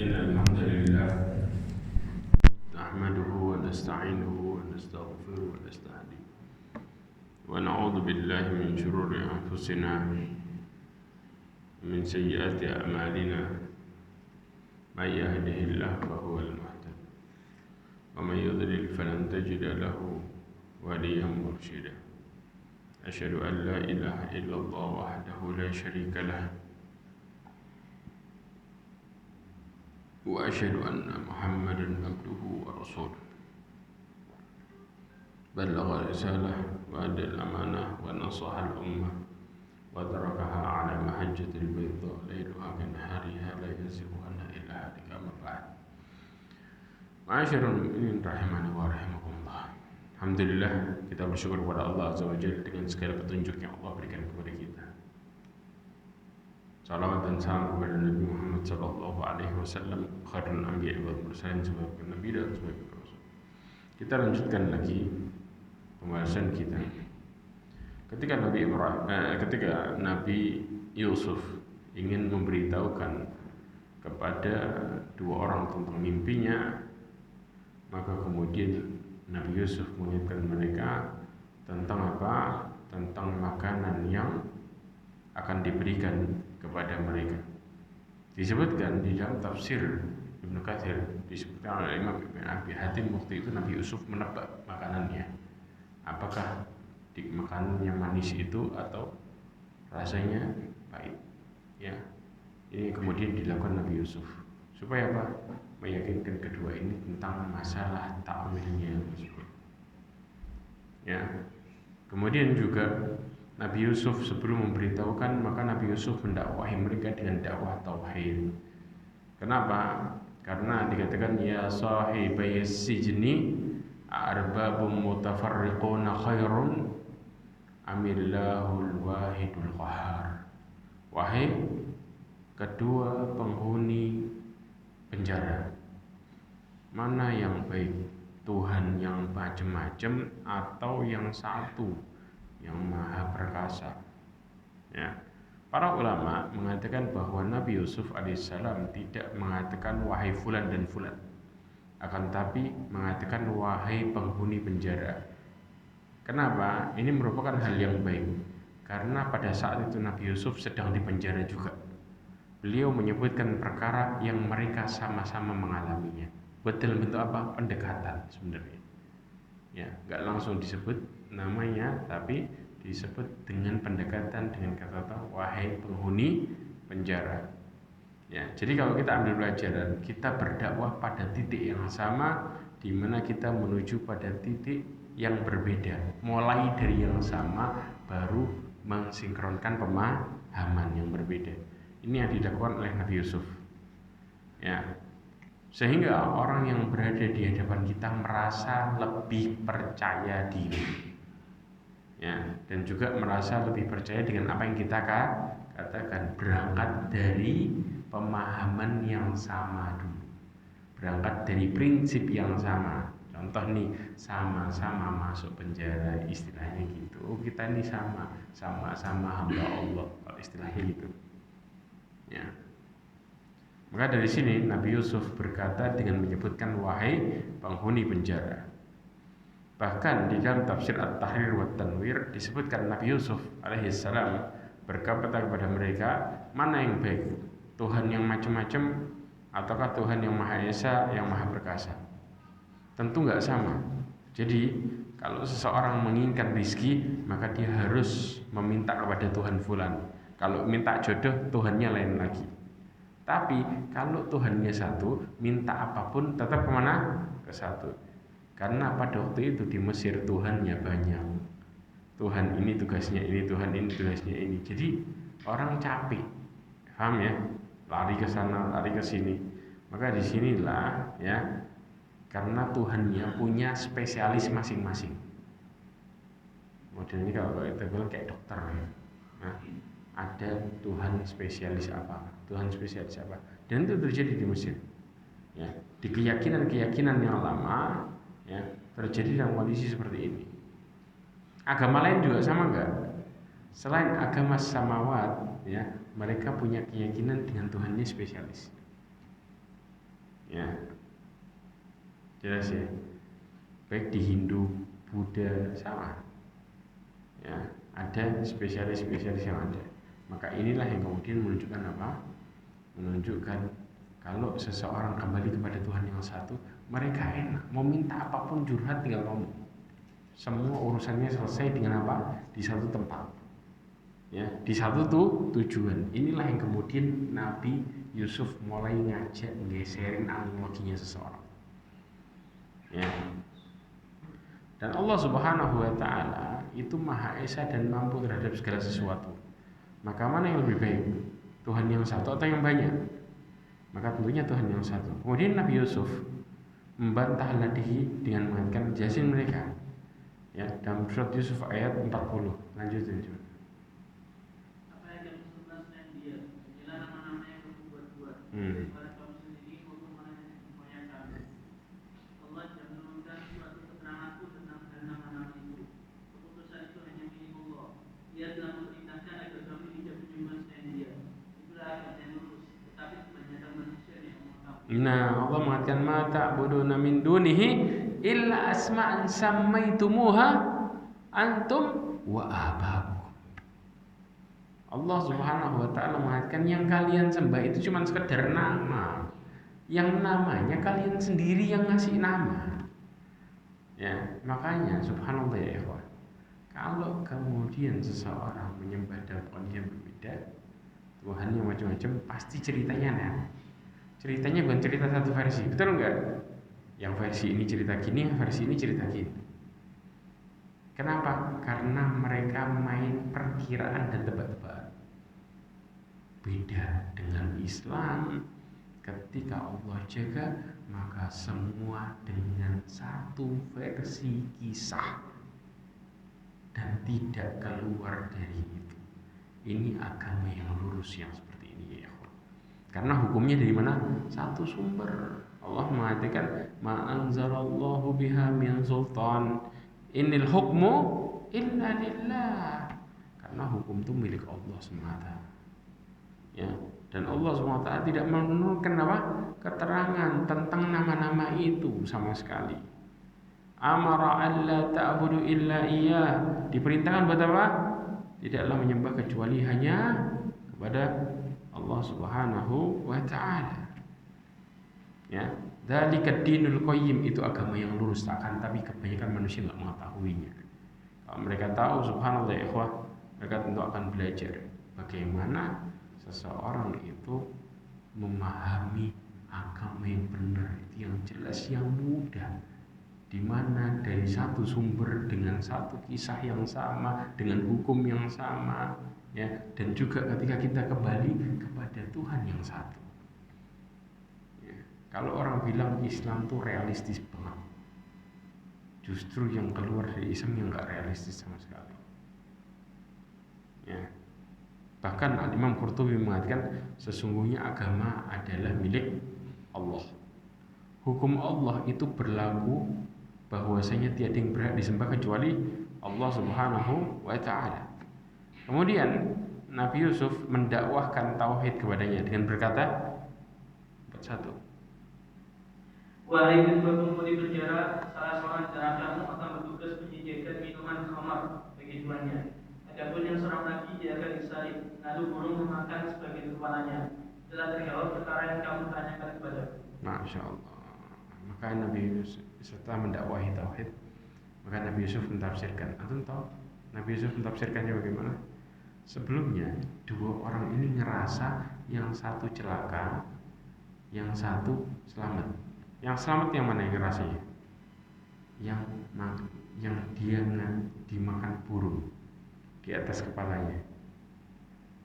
إن الحمد لله نحمده ونستعينه ونستغفره ونستهديه ونعوذ بالله من شرور أنفسنا ومن سيئات أعمالنا من يهده الله فهو المهتد ومن يضلل فلن تجد له وليا مرشدا أشهد أن لا إله إلا الله وحده لا شريك له وأشهد أن محمدًا عبده ورسوله بلغ الرسالة وأدى الأمانة ونصح الأمة وتركها على محجة البيضاء ليلها كنهارها لا يزيغ عنها إلا هالك. أما بعد Ma'asyiral mu'minin rahimani wa rahimakumullah. Alhamdulillah, kita bersyukur kepada Allah Azza wa Jalla dengan segala petunjuk yang Allah berikan kepada kita. Salawat dan salam kepada Nabi Muhammad sallallahu alaihi wasallam, khairul anbiya wal mursalin, sebagai nabi dan sebagai rasul. Kita lanjutkan lagi pembahasan kita. Ketika Nabi Yusuf ingin memberitahukan kepada dua orang tentang mimpinya, maka kemudian Nabi Yusuf mengingatkan mereka tentang apa? Tentang makanan yang akan diberikan kepada mereka. Disebutkan di dalam tafsir Ibnu Katsir, disebutkan oleh Imam Ibn Abi Hatim, waktu itu Nabi Yusuf menebak makanannya. Apakah di makanan yang manis itu atau rasanya pahit? Ya, ini kemudian dilakukan Nabi Yusuf supaya apa? Meyakinkan kedua ini tentang masalah ta'wilnya tersebut. Ya, kemudian juga Nabi Yusuf sebelum memberitahukan, maka Nabi Yusuf mendakwahi mereka dengan dakwah tauhid. Kenapa? Karena dikatakan ya sahibai sijni arbabum mutafarriquna khairun amillahul wahidul qahar. Wahai kedua penghuni penjara, mana yang baik, Tuhan yang macam-macam atau yang satu yang maha perkasa? Ya. Para ulama mengatakan bahwa Nabi Yusuf alaihissalam tidak mengatakan wahai fulan dan fulan, akan tapi mengatakan wahai penghuni penjara. Kenapa? Ini merupakan hal yang baik, karena pada saat itu Nabi Yusuf sedang di penjara juga. Beliau menyebutkan perkara yang mereka sama-sama mengalaminya. Betul bentuk apa? Pendekatan sebenarnya. Ya, nggak langsung disebut namanya, tapi disebut dengan pendekatan dengan kata-kata wahai penghuni penjara. Ya, jadi kalau kita ambil pelajaran, kita berdakwah pada titik yang sama, di mana kita menuju pada titik yang berbeda. Mulai dari yang sama, baru mensinkronkan pemahaman yang berbeda. Ini yang dilakukan oleh Nabi Yusuf. Ya, sehingga orang yang berada di hadapan kita merasa lebih percaya diri. Ya, dan juga merasa lebih percaya dengan apa yang kita katakan, berangkat dari pemahaman yang sama dulu, berangkat dari prinsip yang sama. Contoh nih, sama-sama masuk penjara, istilahnya gitu. Oh, kita ini sama-sama hamba Allah, kalau istilahnya gitu. Ya. Maka dari sini Nabi Yusuf berkata dengan menyebutkan wahai penghuni penjara. Bahkan di dalam tafsir At-Tahrir wa Tanwir disebutkan Nabi Yusuf alaihissalam berkata kepada mereka, mana yang baik, Tuhan yang macam-macam ataukah Tuhan yang Maha Esa, yang Maha Perkasa? Tentu nggak sama. Jadi kalau seseorang menginginkan rizki, maka dia harus meminta kepada Tuhan fulan. Kalau minta jodoh, Tuhannya lain lagi. Tapi kalau Tuhannya satu, minta apapun tetap kemana? Ke satu. Karena pada waktu itu di Mesir Tuhannya banyak. Tuhan ini tugasnya ini, Tuhan ini tugasnya ini. Jadi orang capek, paham ya? Lari ke sana, lari ke sini. Maka disinilah ya, karena Tuhannya punya spesialis masing-masing. Modelnya kalau kita bilang kayak dokter ya. Nah, ada Tuhan spesialis apa, Tuhan spesialis apa, dan itu terjadi di Mesir. Ya, di keyakinan yang lama, ya, terjadi dalam kondisi seperti ini. Agama lain juga sama enggak? Selain agama samawat, ya, mereka punya keyakinan dengan Tuhannya spesialis. Ya, jelas ya. Baik di Hindu, Buddha sama. Ya, ada spesialis-spesialis yang ada. Maka inilah yang kemudian menunjukkan apa? Menunjukkan kalau seseorang kembali kepada Tuhan yang satu, mereka enak. Mau minta apapun curhat tinggal ngomong. Semua urusannya selesai dengan apa? Di satu tempat. Ya, di satu tujuan. Inilah yang kemudian Nabi Yusuf mulai ngajak nggeserin analoginya seseorang. Ya. Dan Allah Subhanahu wa taala itu Maha Esa dan mampu terhadap segala sesuatu. Maka mana yang lebih baik? Tuhan yang satu atau yang banyak? Maka tentunya Tuhan yang satu. Kemudian Nabi Yusuf membantah lagi dengan mengatakan jelasin mereka. Ya, dalam surat Yusuf ayat 40. Lanjutin coba. Nah, Allah mengatakan ma ta'buduna min dunihi illa asma'an sammaitumuha antum wa abakum. Allah Subhanahu wa taala mengatakan yang kalian sembah itu cuma sekedar nama. Yang namanya kalian sendiri yang ngasih nama. Ya, makanya subhanallah ya ikhwan. Kalau kemudian seseorang menyembah dalam kondisi yang berbeda, Tuhan yang macam-macam, pasti ceritanya nah. Ceritanya bukan cerita satu versi, betul enggak? Yang versi ini cerita gini, yang versi ini cerita gini. Kenapa? Karena mereka main perkiraan dan tebak-tebakan. Beda dengan Islam, ketika Allah jaga, maka semua dengan satu versi kisah dan tidak keluar dari itu. Ini agama yang lurus yang seperti ini ya. Karena hukumnya dari mana? Satu sumber. Allah mengatakan ma anzalallahu biha min sultan innal hukmu illa lillah. Karena hukum itu milik Allah semata. Ya, dan Allah SWT tidak menurunkan apa? Keterangan tentang nama-nama itu sama sekali. Amara alla ta'budu illa iyyah. Diperintahkan buat apa? Tidaklah menyembah kecuali hanya kepada Allah Subhanahu wa taala. Ya, dzalika dinul qayyim, itu agama yang lurus, takkan tapi kebanyakan manusia enggak mengetahuinya. Kalau mereka tahu subhanallah ya ikhwah, mereka tentu akan belajar bagaimana seseorang itu memahami agama yang benar, itu yang jelas, yang mudah, di mana dari satu sumber dengan satu kisah yang sama, dengan hukum yang sama, ya, dan juga ketika kita kembali kepada Tuhan yang satu. Ya, kalau orang bilang Islam tuh realistis banget, justru yang keluar dari Islam yang nggak realistis sama sekali. Ya, bahkan Imam Qurtubi mengatakan sesungguhnya agama adalah milik Allah. Hukum Allah itu berlaku bahwasanya tiada yang berhak disembah kecuali Allah Subhanahu wa taala. Kemudian Nabi Yusuf mendakwahkan tauhid kepadanya dengan berkata, satu, wahai kedua penghuni penjara, salah seorang di antara kamu akan bertugas menyediakan minuman khamar bagi tuannya. Adapun yang seorang lagi dia akan disalib, lalu burung memakan sebagai tumpanannya. Telah terjawab perkara yang kamu tanyakan kepada. Masya Allah. Maka Nabi Yusuf setelah mendakwahi tauhid, maka Nabi Yusuf mentafsirkan. Antum tahu Nabi Yusuf mentafsirkannya bagaimana? Sebelumnya dua orang ini ngerasa yang satu celaka, yang satu selamat. Yang selamat yang mana yang ngerasanya? Yang dia dimakan burung di atas kepalanya.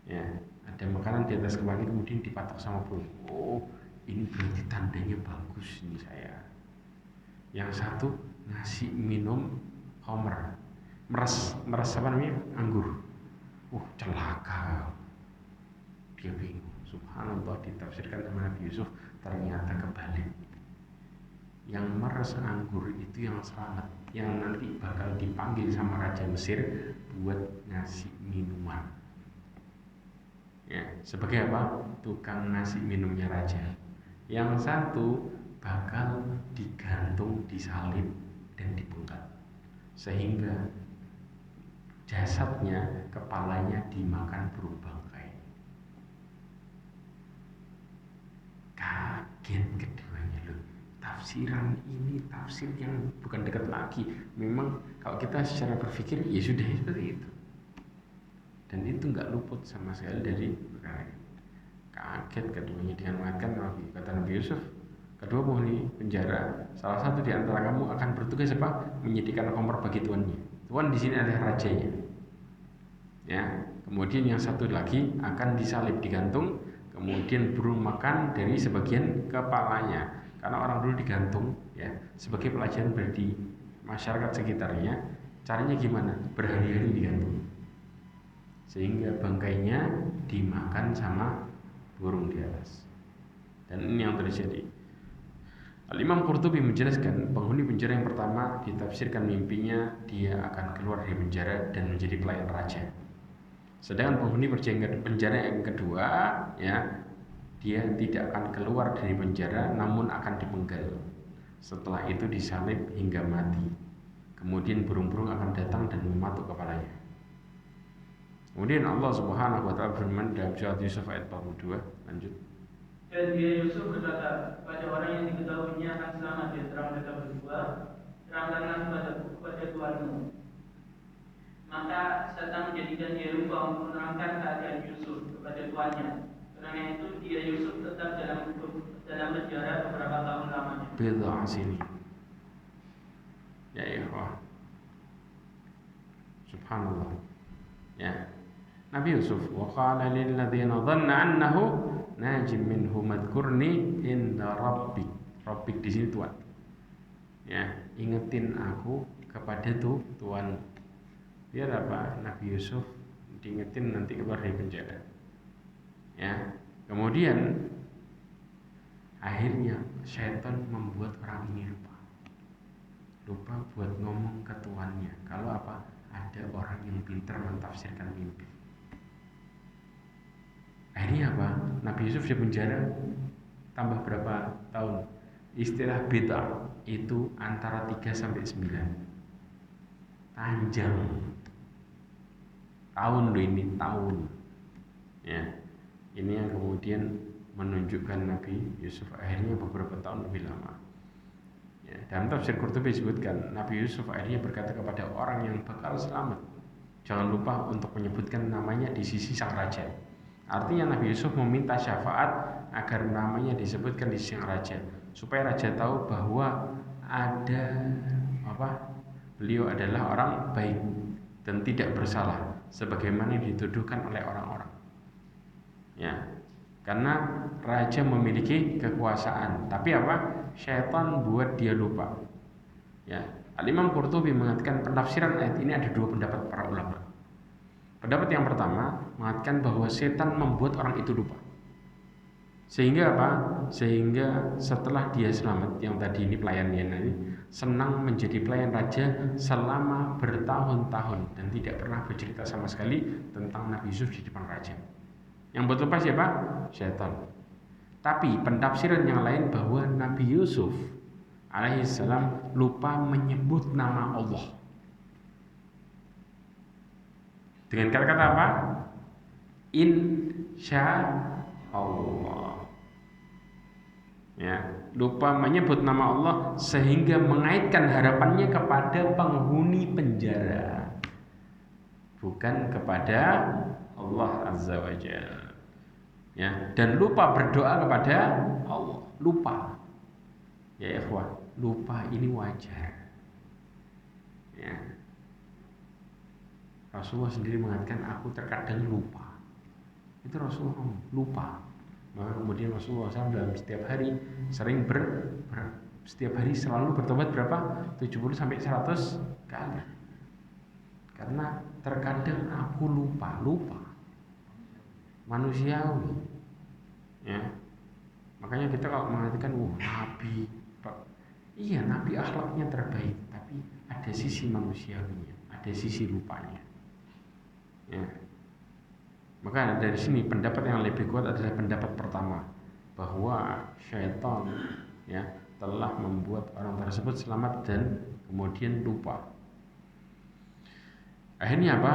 Ya, ada makanan di atas kepalanya kemudian dipatok sama burung. Oh, ini berarti tandanya bagus ini saya. Yang satu ngasih minum khamr, meres apa namanya? Anggur. Celaka. Dia bingung. Subhanallah, ditafsirkan sama Nabi Yusuf, ternyata kebalik. Yang meres anggur itu yang selamat, yang nanti bakal dipanggil sama Raja Mesir buat ngasih minuman. Ya, sebagai apa? Tukang ngasih minumnya raja. Yang satu bakal digantung, disalib dan dipenggal, sehingga jasadnya, kepalanya dimakan burung bangkai. Kaget keduanya, loh, tafsiran ini tafsir yang bukan dekat lagi. Memang kalau kita secara berpikir ya sudah seperti itu, dan itu nggak luput sama sekali dari perkara. Kaget keduanya dengan mengatakan, kata Nabi Yusuf, kedua penghuni penjara, salah satu di antara kamu akan bertugas apa? Menyediakan khamr bagi tuannya. Tuan di sini adalah rajanya. Ya, kemudian yang satu lagi akan disalib, digantung, kemudian burung makan dari sebagian kepalanya. Karena orang dulu digantung, ya, sebagai pelajaran bagi masyarakat sekitarnya. Caranya gimana? Berhari-hari digantung, sehingga bangkainya dimakan sama burung di atas. Dan ini yang terjadi. Al-Imam Qurtubi menjelaskan, penghuni penjara yang pertama ditafsirkan mimpinya dia akan keluar dari penjara dan menjadi pelayan raja. Sedangkan penghuni penjara yang kedua, ya, dia tidak akan keluar dari penjara namun akan dipenggal. Setelah itu disalib hingga mati. Kemudian burung-burung akan datang dan mematuk kepalanya. Kemudian Allah Subhanahu wa taala berfirman dalam surat Yusuf ayat 42, lanjut. Dan dia Yusuf berkata kepada orang yang diketahuinya akan selamat di antara mereka berdua, terangkanlah kepada Tuhanmu. Maka Satan menjadikan dia lupa untuk menerangkan keadaan Yusuf kepada tuannya. Karena itu dia Yusuf tetap dalam penjara beberapa tahun lamanya. Bid'ah sini. Ya ikhwah. Subhanallah. Ya. Nabi Yusuf wa qala lil ladzina dhanna annahu najim minhu madkurni inda rabbik. Rabbik di sini Tuhan. Ya, ingetin aku kepada Tuhan. Biar apa? Nabi Yusuf diingetin nanti keluar dari penjara. Ya. Kemudian akhirnya syaitan membuat orang ini lupa buat ngomong ke tuannya. Kalau apa? Ada orang yang pintar mentafsirkan mimpi. Akhirnya apa? Nabi Yusuf di penjara tambah berapa tahun? Istilah bid'ah itu antara 3 sampai 9. Panjang. Tahun loh ini, tahun. Ya. Ini yang kemudian menunjukkan Nabi Yusuf akhirnya beberapa tahun lebih lama. Ya, dalam tafsir Qurtubi disebutkan Nabi Yusuf akhirnya berkata kepada orang yang bakal selamat, jangan lupa untuk menyebutkan namanya di sisi sang raja. Artinya Nabi Yusuf meminta syafaat agar namanya disebutkan di sisi sang raja, supaya raja tahu bahwa beliau adalah orang baik dan tidak bersalah sebagaimana yang dituduhkan oleh orang-orang. Ya, karena raja memiliki kekuasaan, tapi apa? Syaitan buat dia lupa. Ya, Al-Imam Qurtubi mengatakan penafsiran ayat ini ada dua pendapat para ulama. Pendapat yang pertama mengatakan bahwa setan membuat orang itu lupa. Sehingga apa? Sehingga setelah dia selamat, yang tadi ini pelayannya nanti senang menjadi pelayan raja selama bertahun-tahun dan tidak pernah bercerita sama sekali tentang Nabi Yusuf di depan raja. Yang buat lupa siapa? Syaitan. Tapi pentafsiran yang lain bahwa Nabi Yusuf alaihissalam lupa menyebut nama Allah. Dengan kata-kata apa? Insyaallah. Ya, lupa menyebut nama Allah sehingga mengaitkan harapannya kepada penghuni penjara, bukan kepada Allah Azza wa Jalla. Ya, dan lupa berdoa kepada Allah. Lupa. Ya ikhwah, lupa ini wajar. Ya. Rasulullah sendiri mengatakan aku terkadang lupa. Itu Rasulullah lupa. Maka kemudian Rasulullah SAW dalam setiap hari sering setiap hari selalu bertobat berapa? 70 sampai 100 kali. Karena terkadang aku lupa. Manusiawi. Ya. Makanya kita kalau mengatakan Nabi, iya Nabi akhlaknya terbaik, tapi ada sisi manusiawinya, ada sisi lupanya. Ya. Maka dari sini pendapat yang lebih kuat adalah pendapat pertama, bahwa syaitan ya telah membuat orang tersebut selamat dan kemudian lupa. Akhirnya apa?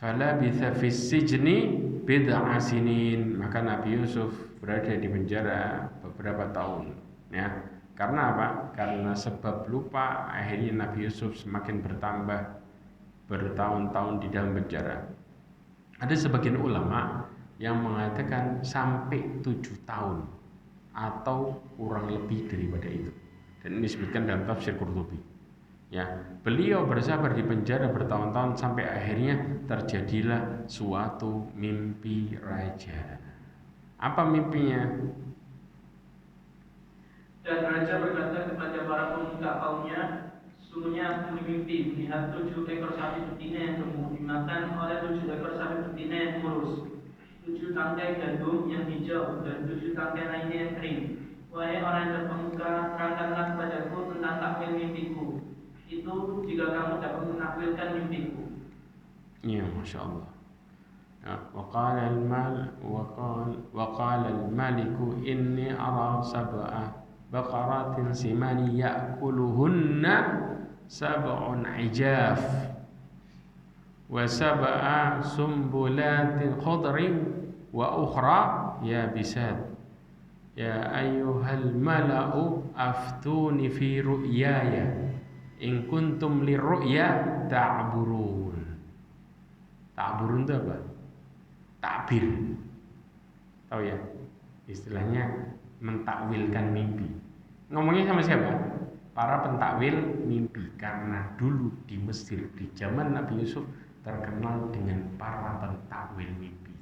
Falabitha fis sijni bid'a sinin. Maka Nabi Yusuf berada di penjara beberapa tahun, ya. Karena apa? Karena sebab lupa, akhirnya Nabi Yusuf semakin bertambah bertahun-tahun di dalam penjara. Ada sebagian ulama yang mengatakan sampai 7 tahun atau kurang lebih daripada itu. Dan ini disebutkan dalam tafsir Qurtubi. Ya, beliau bersabar di penjara bertahun-tahun sampai akhirnya terjadilah suatu mimpi raja. Apa mimpinya? Dan raja berkata kepada para pemuka kaumnya, sungguhnya aku bermimpi melihat 7 ekor sapi betina yang gemuk dimakan oleh 7 ekor sapi betina yang kurus, 7 tangkai gandum yang hijau dan 7 tangkai lainnya yang kering. Wahai orang yang terkemuka, terangkanlah kepadaku tentang takwil mimpiku. Itu jika kamu dapat menakwilkan mimpiku. Ya, Masya Allah. وقال الملك إني أرى 7 بقرات سمان يأكلهن 7 عجاف و7 سنبلات خضر وأخرى يابسات يا أيها الملأ أفتوني في رؤياي إن كنتم للرؤيا تعبرون. Ta'burun itu apa? Takbir. Tahu ya? Istilahnya mentakwilkan mimpi. Ngomongnya sama siapa? Para pentakwil mimpi. Karena dulu di Mesir di zaman Nabi Yusuf terkenal dengan para pentakwil mimpi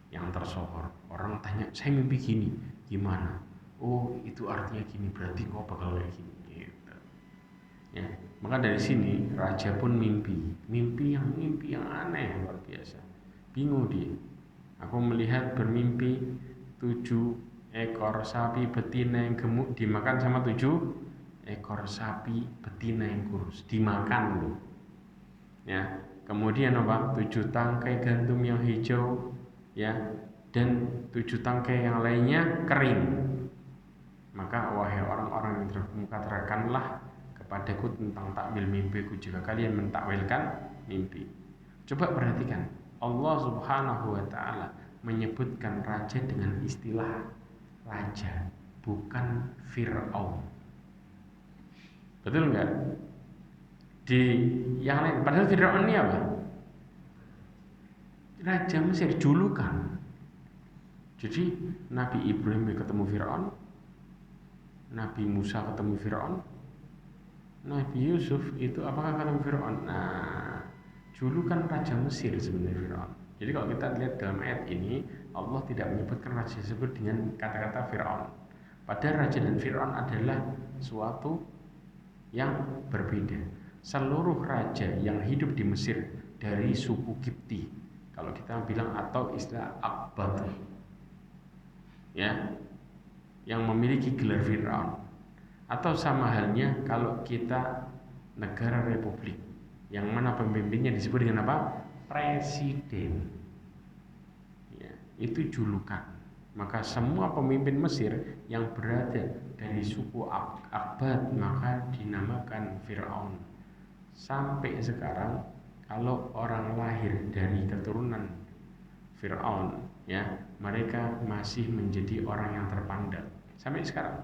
yang tersohor. Orang tanya, saya mimpi gini, gimana? Oh, itu artinya gini, berarti kau bakal kayak gini. Gitu. Ya, maka dari sini raja pun mimpi yang aneh, luar biasa. Bingung dia. Aku melihat bermimpi 7 ekor sapi betina yang gemuk dimakan sama 7 ekor sapi betina yang kurus, dimakan loh. Ya, kemudian apa? 7 tangkai gandum yang hijau, ya, dan 7 tangkai yang lainnya kering. Maka wahai orang-orang yang terkemuka, terangkanlah kepadaku tentang takwil mimpiku jika kalian mentakwilkan mimpi. Coba perhatikan, Allah Subhanahu wa taala menyebutkan raja dengan istilah raja, bukan Fir'aun. Betul enggak? Di yang lain, padahal Fir'aun ini apa? Raja Mesir, julukan. Jadi Nabi Ibrahim ketemu Fir'aun, Nabi Musa ketemu Fir'aun, Nabi Yusuf itu apakah ketemu Fir'aun? Nah, julukan Raja Mesir sebenarnya Fir'aun. Jadi kalau kita lihat dalam ayat ini, Allah tidak menyebutkan raja tersebut dengan kata-kata Fir'aun. Padahal raja dan Fir'aun adalah suatu yang berbeda. Seluruh raja yang hidup di Mesir dari suku Kipti, kalau kita bilang, atau istilah Aqbat, ya, yang memiliki gelar Fir'aun. Atau sama halnya kalau kita negara republik, yang mana pemimpinnya disebut dengan apa? Presiden. Ya, itu julukan. Maka semua pemimpin Mesir yang berada dari suku Aqbat maka dinamakan Fir'aun. Sampai sekarang kalau orang lahir dari keturunan Fir'aun, ya, mereka masih menjadi orang yang terpandang sampai sekarang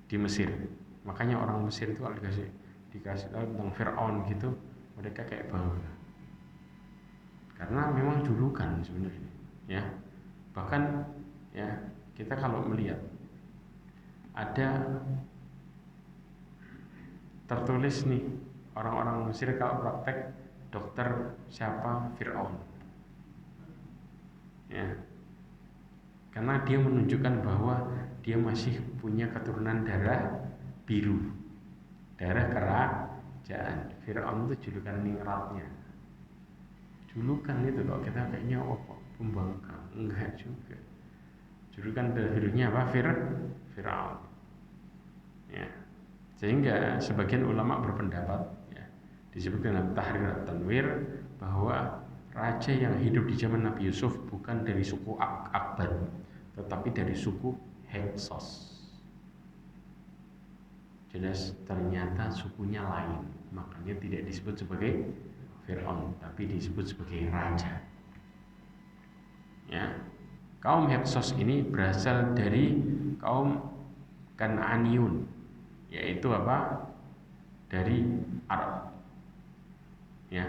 di Mesir. Makanya orang Mesir itu kalau dikasih tahu tentang Fir'aun gitu, mereka kayak bangga. Karena memang julukan sebenarnya, ya. Bahkan ya, kita kalau melihat ada tertulis nih, orang-orang Mesir kalau praktek dokter siapa Fir'aun. Ya. Karena dia menunjukkan bahwa dia masih punya keturunan darah biru, darah kerajaan. Fir'aun itu julukan ningratnya. Julukan itu kalau kita kayaknya pembangkang, enggak juga. Julukan darah birunya apa? Fir'aun. Ya. Sehingga sebagian ulama berpendapat, ya, disebutkan dalam Tahrir at-Tanwir bahwa raja yang hidup di zaman Nabi Yusuf bukan dari suku Aqbat, tetapi dari suku Hyksos. jelas ternyata sukunya lain, makanya tidak disebut sebagai Fir'aun, tapi disebut sebagai raja. Ya, kaum Hyksos ini berasal dari kaum Kan'aniyun, yaitu apa? Dari Arab. Ya,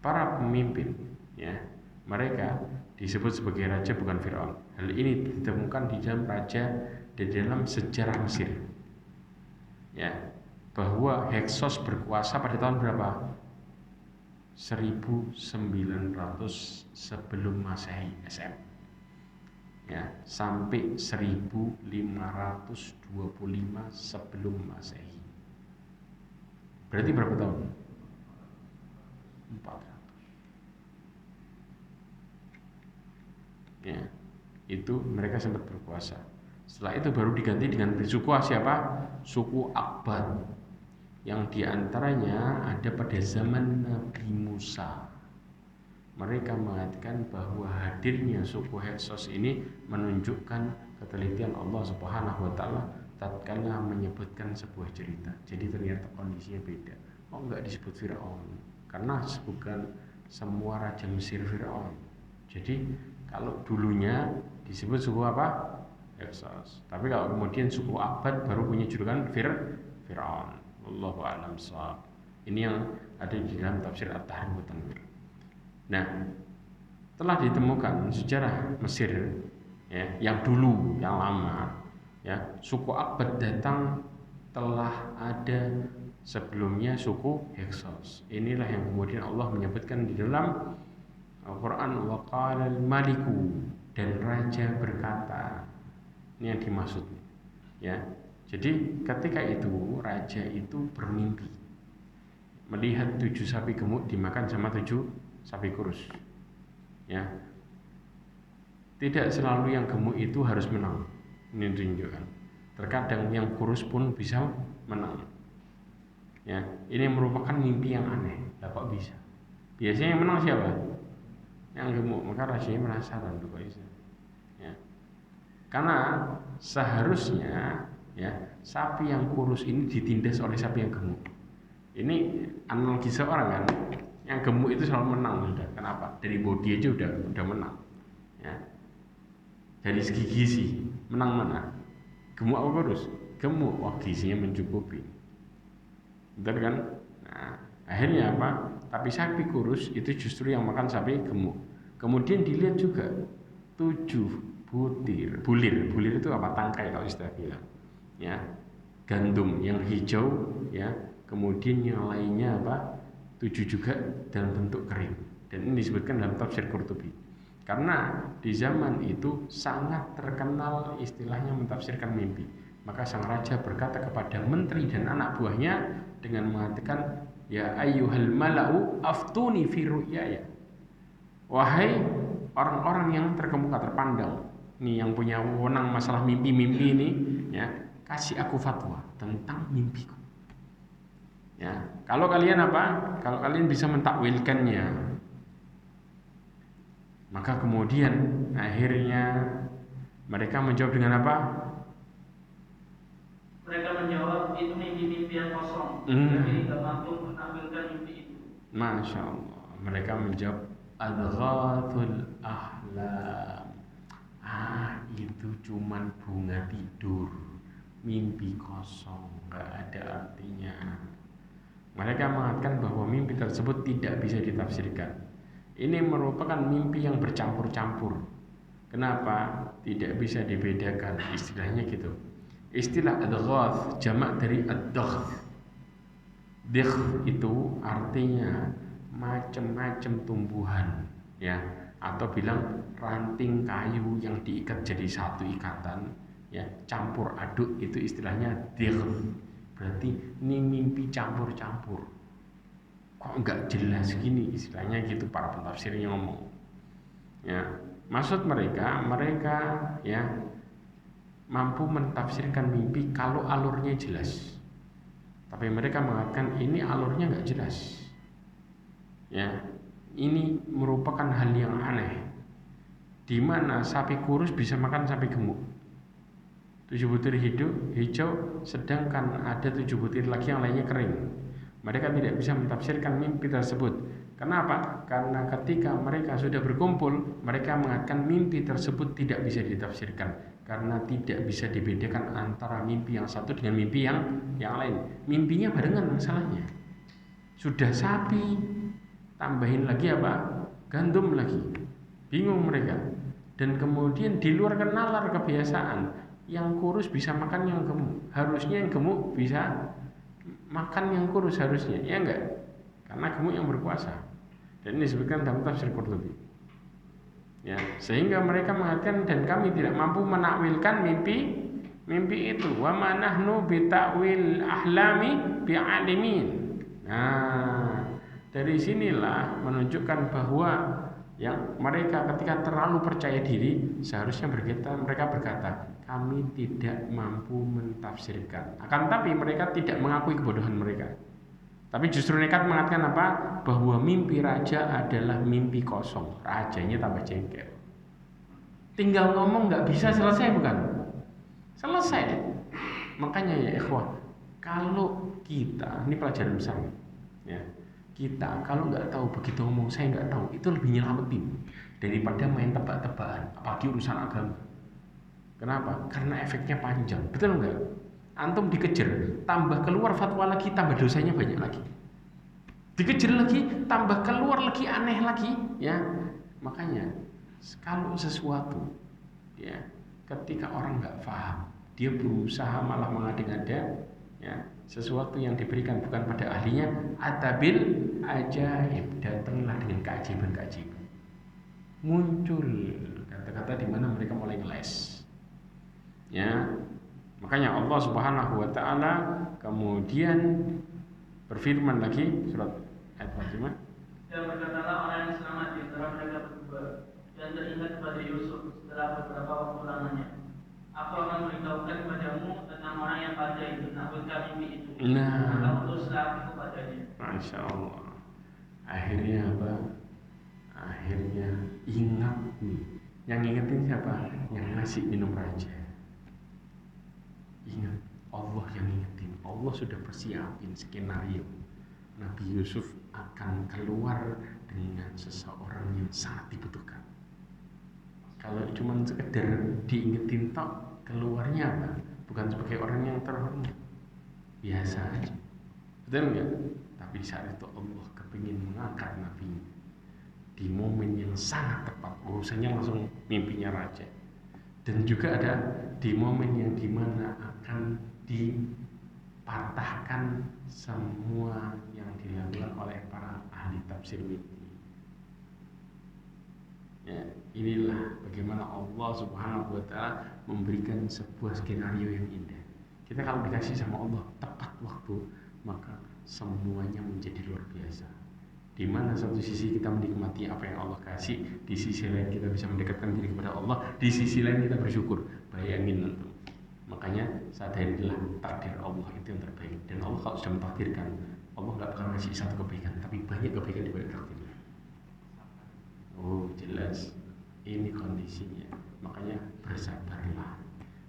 para pemimpin, ya, mereka disebut sebagai raja bukan Fir'aun. Hal ini ditemukan di dalam sejarah Mesir. Ya, bahwa Hyksos berkuasa pada tahun berapa? 1900 sebelum Masehi SM. Ya, sampai 1525 sebelum Masehi. Berarti berapa tahun? 400. Ya, itu mereka sempat berkuasa. Setelah itu baru diganti dengan suku siapa? Suku Akbar, yang diantaranya ada pada zaman Nabi Musa. Mereka mengatakan bahwa hadirnya suku Hyksos ini menunjukkan ketelitian Allah Subhanahu wa taala tatkala menyebutkan sebuah cerita. Jadi ternyata kondisinya beda. Oh, enggak disebut Firaun, karena bukan semua raja Mesir Firaun. Jadi kalau dulunya disebut suku apa? Hyksos. Tapi kalau kemudian suku Akbar baru punya julukan Firaun. Wallahu a'lam shawab. Ini yang ada di dalam tafsir At-Tahrir wa Tanwir. Nah, telah ditemukan sejarah Mesir, ya, yang dulu, yang lama, ya, suku Akbar datang telah ada sebelumnya suku Hyksos. Inilah yang kemudian Allah menyebutkan di dalam Al-Quran, wa qala al-maliku, dan raja berkata. Ini yang dimaksud, ya. Jadi ketika itu raja itu bermimpi melihat 7 sapi gemuk dimakan sama 7 sapi kurus. Ya. Tidak selalu yang gemuk itu harus menang. Ini tunjukkan. Terkadang yang kurus pun bisa menang. Ya, ini merupakan mimpi yang aneh. Lah kok bisa? Biasanya yang menang siapa? Yang gemuk. Maka rajanya penasaran tuh kok bisa. Ya. Karena seharusnya, ya, sapi yang kurus ini ditindas oleh sapi yang gemuk. Ini analogi seorang kan, yang gemuk itu selalu menang sudah. Kenapa? Dari body aja udah menang. Ya. Dari segi gizi menang mana? Gemuk apa kurus? Gemuk. Wah, gizinya mencukupi. Betul kan? Nah, akhirnya apa? Tapi sapi kurus itu justru yang makan sapi gemuk. Kemudian dilihat juga 7 bulir itu apa? Tangkai kalau istilah bilang. Ya, gandum yang hijau, ya. Kemudian yang lainnya apa? 7 juga dalam bentuk kering. Dan ini disebutkan dalam tafsir Qurtubi. Karena di zaman itu sangat terkenal istilahnya mentafsirkan mimpi. Maka sang raja berkata kepada menteri dan anak buahnya dengan mengatakan, ya ayyuhal mala'u aftuni fi ru'yaya. Wahai orang-orang yang terkemuka, terpandang, ini yang punya wewenang masalah mimpi-mimpi ini, ya, kasih aku fatwa tentang mimpiku. Ya, kalau kalian apa? Kalau kalian bisa mentakwilkannya, maka kemudian akhirnya mereka menjawab dengan apa? Mereka menjawab, itu mimpi-mimpi yang kosong. Kami tidak mampu menampilkan mimpi itu. Masya Allah. Mereka menjawab, adghathul ahlam. Itu cuman bunga tidur, mimpi kosong, nggak ada artinya. Mereka mengatakan bahwa mimpi tersebut tidak bisa ditafsirkan. Ini merupakan mimpi yang bercampur-campur. Kenapa? Tidak bisa dibedakan, istilahnya gitu. Istilah adghath jamak dari ad-daghth. Daghth itu artinya macam-macam tumbuhan, ya, atau bilang ranting kayu yang diikat jadi satu ikatan, ya, campur aduk, itu istilahnya daghth. Berarti ini mimpi campur-campur. Kok enggak jelas gini, istilahnya gitu para pentafsirnya ngomong. Ya, maksud mereka ya mampu mentafsirkan mimpi kalau alurnya jelas. Tapi mereka mengatakan ini alurnya enggak jelas. Ya, ini merupakan hal yang aneh. Di mana sapi kurus bisa makan sapi gemuk? 7 butir hijau, sedangkan ada 7 butir lagi yang lainnya kering. Mereka tidak bisa mentafsirkan mimpi tersebut. Kenapa? Karena ketika mereka sudah berkumpul, mereka mengatakan mimpi tersebut tidak bisa ditafsirkan karena tidak bisa dibedakan antara mimpi yang satu dengan mimpi yang lain. Mimpinya barengan masalahnya. Sudah sapi, tambahin lagi apa? Gandum lagi. Bingung mereka. Dan kemudian di luar nalar kebiasaan. Yang kurus bisa makan yang gemuk. Harusnya yang gemuk bisa makan yang kurus harusnya. Ya enggak? Karena gemuk yang berkuasa. Dan ini disebutkan dalam tafsir Qurtubi. Ya, sehingga mereka mengatakan dan kami tidak mampu menakwilkan mimpi itu. Wa ma nahnu bita'wil ahlami bi'alimin. Nah, dari sinilah menunjukkan bahwa yang mereka ketika terlalu percaya diri seharusnya mereka berkata kami tidak mampu mentafsirkan. Akan tapi mereka tidak mengakui kebodohan mereka. Tapi justru nekat mengatakan apa? Bahwa mimpi raja adalah mimpi kosong. Rajanya tambah jengkel. Tinggal ngomong nggak bisa selesai bukan? Selesai. Makanya ya ikhwah, kalau kita ini pelajaran besar, ya. Kita kalau nggak tahu begitu ngomong saya nggak tahu itu lebih nyelamatin daripada main tebak-tebakan apalagi urusan agama. Kenapa? Karena efeknya panjang, betul nggak? Antum dikejar, tambah keluar fatwa lagi, tambah dosanya banyak lagi. Dikejar lagi, tambah keluar lagi aneh lagi, ya. Makanya kalau sesuatu, ya, ketika orang nggak paham, dia berusaha malah mengada-ngada, ya, sesuatu yang diberikan bukan pada ahlinya, atabil ajaib, datanglah dengan keajaiban-keajaiban. Muncul kata-kata di mana mereka mulai ngeles. Ya. Makanya Allah Subhanahu wa taala kemudian berfirman lagi surat ayat 45. Dan berkatalah orang yang selamat di antara mereka berdua dan teringat kepada Yusuf setelah beberapa waktu lamanya. Aku akan memberitahukan kepadamu tentang orang yang pandai menakwilkan mimpi itu. Maka utuslah aku kepadanya. Masya Allah. Akhirnya apa? Akhirnya ingat nih. Yang ingetin siapa? Yang ngasih minum raja. Ingat, Allah yang ingetin. Allah sudah persiapin skenario. Nabi Yusuf akan keluar dengan seseorang yang sangat dibutuhkan. Kalau cuma sekedar diingetin tok, keluarnya apa? Bukan sebagai orang yang terhormat, biasa aja. Betul nggak? Tapi saat itu Allah kepingin mengangkat Nabi di momen yang sangat tepat. Urusannya langsung mimpinya raja. Dan juga ada di momen yang dimana akan dipatahkan semua yang dilakukan oleh para ahli tafsir mimpi. Ya, inilah bagaimana Allah Subhanahu wa taala memberikan sebuah skenario yang indah. Kita kalau dikasih sama Allah tepat waktu, maka semuanya menjadi luar biasa. Di mana satu sisi kita menikmati apa yang Allah kasih, di sisi lain kita bisa mendekatkan diri kepada Allah, di sisi lain kita bersyukur. Bayangin tentu. Makanya sadarilah takdir Allah itu yang terbaik. Dan Allah kalau sudah mentakdirkan, Allah nggak bakal ngasih satu kebaikan, tapi banyak kebaikan di balik takdirnya. Oh jelas, ini kondisinya. Makanya bersabarlah,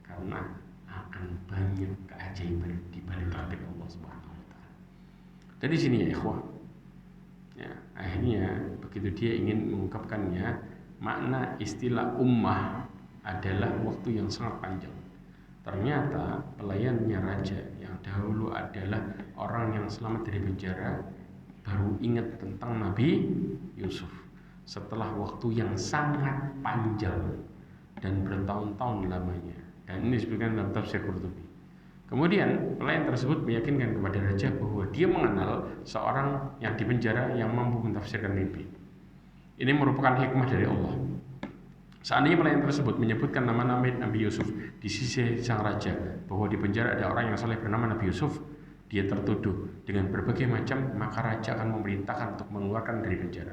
karena akan banyak keajaiban di balik takdir Allah Subhanahu wa taala. Dari sini ya ikhwah. Ya, akhirnya begitu dia ingin mengungkapkannya, makna istilah ummah adalah waktu yang sangat panjang. Ternyata pelayannya raja yang dahulu adalah orang yang selamat dari penjara baru ingat tentang Nabi Yusuf setelah waktu yang sangat panjang dan bertahun-tahun lamanya. Dan ini disebutkan dalam tafsir Qurtubi. Kemudian pelayan tersebut meyakinkan kepada raja bahwa dia mengenal seorang yang di penjara yang mampu mentafsirkan mimpi. Ini merupakan hikmah dari Allah. Seandainya pelayan tersebut menyebutkan nama Nabi Yusuf di sisi sang raja, bahwa di penjara ada orang yang saleh bernama Nabi Yusuf, dia tertuduh dengan berbagai macam, maka raja akan memerintahkan untuk mengeluarkan dari penjara.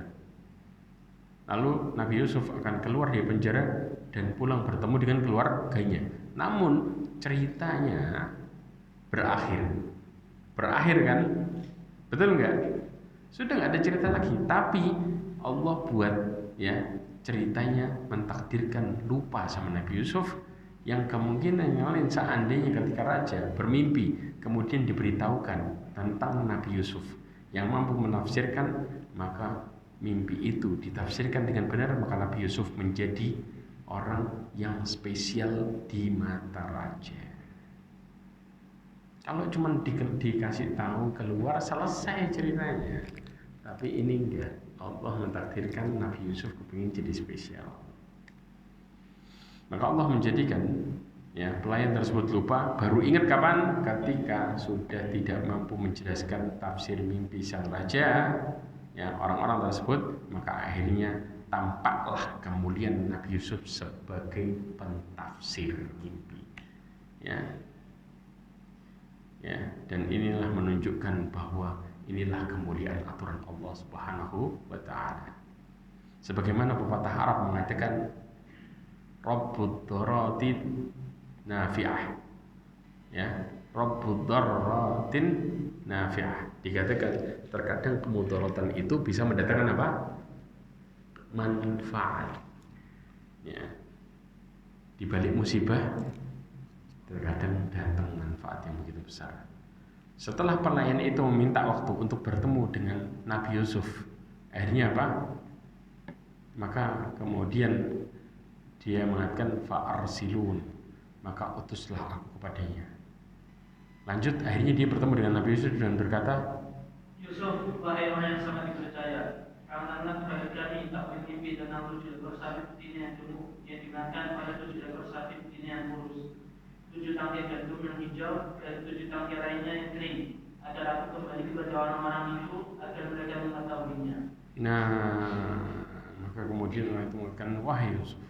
Lalu Nabi Yusuf akan keluar dari penjara dan pulang bertemu dengan keluarganya. Namun ceritanya berakhir kan? Betul nggak? Sudah nggak ada cerita lagi. Tapi Allah buat ya ceritanya mentakdirkan lupa sama Nabi Yusuf, yang kemungkinan yang lain seandainya ketika raja bermimpi kemudian diberitahukan tentang Nabi Yusuf yang mampu menafsirkan, maka mimpi itu ditafsirkan dengan benar, maka Nabi Yusuf menjadi orang yang spesial di mata raja. Kalau cuma dikasih tahu keluar selesai ceritanya, tapi ini enggak. Allah mentakdirkan Nabi Yusuf kepingin jadi spesial. Maka Allah menjadikan pelayan tersebut lupa, baru ingat kapan? Ketika sudah tidak mampu menjelaskan tafsir mimpi sang raja, orang-orang tersebut, maka akhirnya tampaklah kemuliaan Nabi Yusuf sebagai pentafsir mimpi. Dan inilah menunjukkan bahwa inilah kemuliaan aturan Allah Subhanahu wa ta'ala. Sebagaimana pepatah Arab mengatakan Rabbud daratin nafi'ah. Rabbud daratin nafi'ah. Dikatakan terkadang kemudaratan itu bisa mendatangkan apa? Manfaat. Di balik musibah terkadang datang manfaat yang begitu besar. Setelah pelayan itu meminta waktu untuk bertemu dengan Nabi Yusuf, akhirnya apa? Maka kemudian dia mengatakan fa'arsilun, maka utuslah aku kepadanya. Lanjut, akhirnya dia bertemu dengan Nabi Yusuf dan berkata, Yusuf, wahai orang yang sangat dipercaya, karena kepada kami tak bermimpi tentang 7 ekor sapi betina yang gemuk yang dimakan pada 7 ekor sapi betina yang kurus, 7 tangkai gandum yang hijau dan 7 tangkai lainnya yang kering, agar aku kembali kepada orang-orang itu agar mereka mengetahuinya. Maka kemudian Allah itu mengatakan, wahai Yusuf,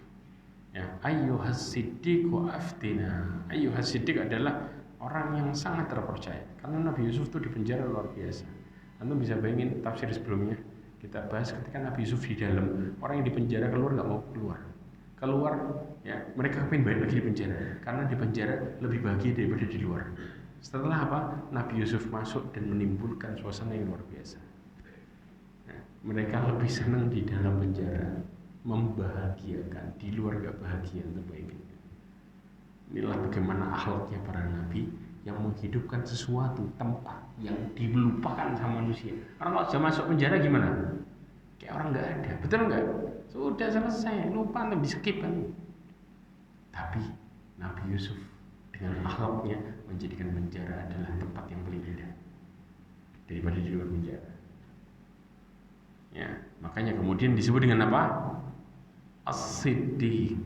ayyuhas siddiqu aftina. Ayyuhas siddiq adalah orang yang sangat terpercaya. Karena Nabi Yusuf itu di penjara luar biasa. Antum bisa bayangin tafsir sebelumnya kita bahas ketika Nabi Yusuf di dalam, orang yang di penjara keluar nggak mau keluar, mereka pengen balik lagi di penjara karena di penjara lebih bahagia daripada di luar. Setelah apa? Nabi Yusuf masuk dan menimbulkan suasana yang luar biasa. Mereka lebih senang di dalam penjara, membahagiakan, di luar gak bahagia. Inilah bagaimana akhlaknya para nabi yang menghidupkan sesuatu tempat yang dilupakan sama manusia. Orang kalau sudah masuk penjara gimana? Kayak orang gak ada, betul gak? Sudah selesai, lupa, di skip kan. Tapi Nabi Yusuf dengan akhlaknya menjadikan penjara adalah tempat yang paling indah daripada di luar penjara. Makanya kemudian disebut dengan apa? As-Siddiq,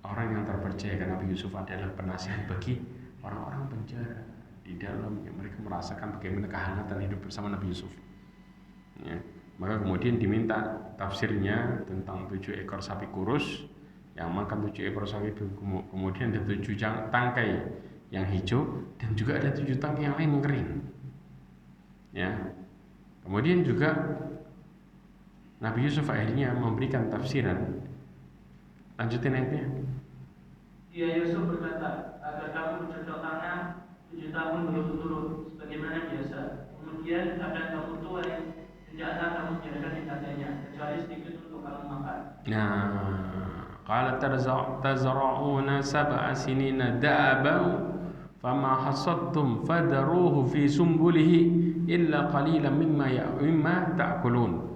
orang yang terpercaya. Karena Nabi Yusuf adalah penasihat bagi orang-orang penjara. Di dalamnya mereka merasakan bagaimana kehangatan hidup bersama Nabi Yusuf. Maka kemudian diminta tafsirnya tentang 7 ekor sapi kurus yang makan 7 ekor sapi, kemudian ada 7 tangkai yang hijau dan juga ada 7 tangkai yang lain yang kering. Kemudian juga Nabi Yusuf akhirnya memberikan tafsiran. Lanjutin ayatnya. Dia Yusuf berkata, agar kamu bercocok tanam 7 tahun berturut-turut sebagaimana biasa. Kemudian akan kamu tuai, hendaklah kamu biarkan di tandanya, kecuali sedikit untuk kamu makan. Qala tazra'una sab'a sinina da'aban fama hasadtum fadaruhu fi sumbulihi illa qalilan mimma ta'kulun.